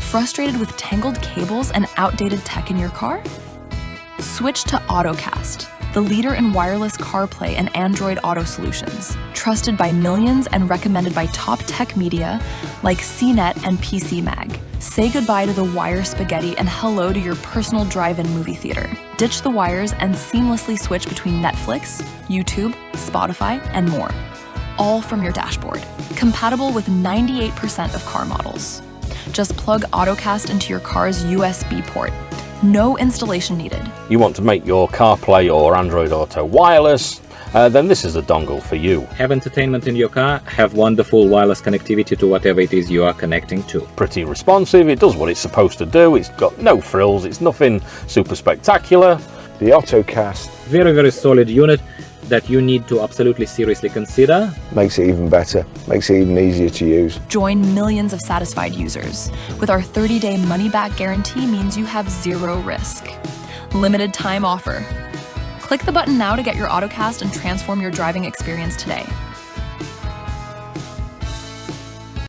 Frustrated with tangled cables and outdated tech in your car? Switch to AutoCast, the leader in wireless CarPlay and Android Auto solutions, trusted by millions and recommended by top tech media like CNET and PC Mag. Say goodbye to the wire spaghetti and hello to your personal drive-in movie theater. Ditch the wires and seamlessly switch between Netflix, YouTube, Spotify, and more, all from your dashboard. Compatible with 98% of car models. Just plug AutoCast into your car's USB port. No installation needed. You want to make your CarPlay or Android Auto wireless? Then this is a dongle for you. Have entertainment in your car, have wonderful wireless connectivity to whatever it is you are connecting to. Pretty responsive, it does what it's supposed to do, it's got no frills, it's nothing super spectacular. The AutoCast. Very, very solid unit that you need to absolutely seriously consider. Makes it even better, makes it even easier to use. Join millions of satisfied users. With our 30-day money-back guarantee means you have zero risk. Limited time offer. Click the button now to get your AutoCast and transform your driving experience today.